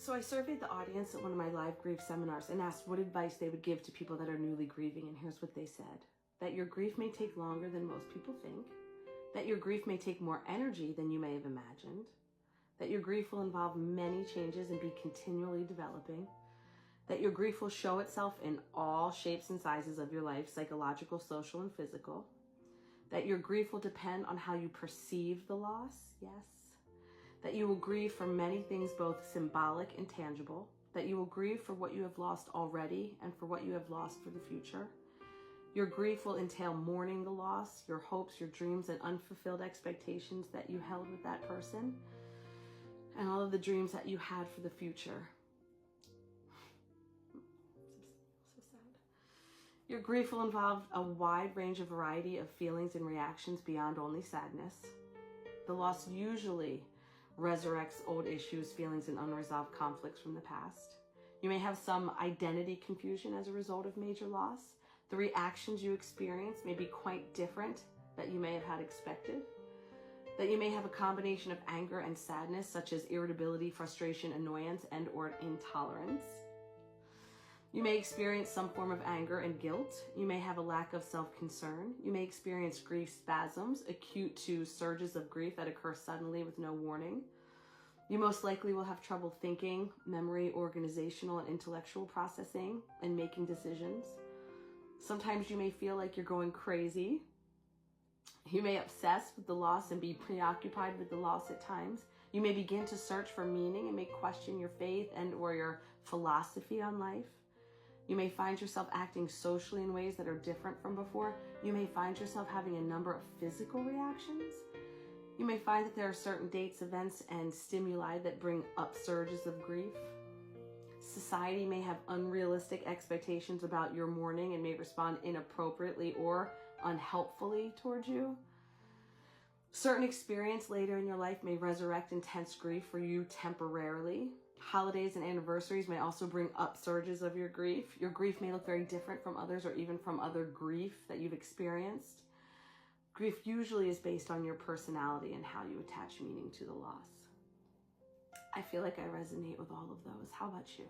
So I surveyed the audience at one of my live grief seminars and asked what advice they would give to people that are newly grieving, and here's what they said. That your grief may take longer than most people think, that your grief may take more energy than you may have imagined, that your grief will involve many changes and be continually developing, that your grief will show itself in all shapes and sizes of your life, psychological, social, and physical, that your grief will depend on how you perceive the loss, yes, that you will grieve for many things, both symbolic and tangible, that you will grieve for what you have lost already and for what you have lost for the future. Your grief will entail mourning the loss, your hopes, your dreams, and unfulfilled expectations that you held with that person, and all of the dreams that you had for the future. So sad. Your grief will involve a wide range of variety of feelings and reactions beyond only sadness. The loss usually resurrects old issues, feelings, and unresolved conflicts from the past. You may have some identity confusion as a result of major loss. The reactions you experience may be quite different that you may have had expected. That you may have a combination of anger and sadness, such as irritability, frustration, annoyance, and or intolerance. You may experience some form of anger and guilt. You may have a lack of self-concern. You may experience grief spasms, acute to surges of grief that occur suddenly with no warning. You most likely will have trouble thinking, memory, organizational, and intellectual processing, and making decisions. Sometimes you may feel like you're going crazy. You may obsess with the loss and be preoccupied with the loss at times. You may begin to search for meaning and may question your faith and or your philosophy on life. You may find yourself acting socially in ways that are different from before. You may find yourself having a number of physical reactions. You may find that there are certain dates, events, and stimuli that bring up surges of grief. Society may have unrealistic expectations about your mourning and may respond inappropriately or unhelpfully towards you. Certain experience later in your life may resurrect intense grief for you temporarily. Holidays and anniversaries may also bring up surges of your grief. Your grief may look very different from others or even from other grief that you've experienced. Grief usually is based on your personality and how you attach meaning to the loss. I feel like I resonate with all of those. How about you?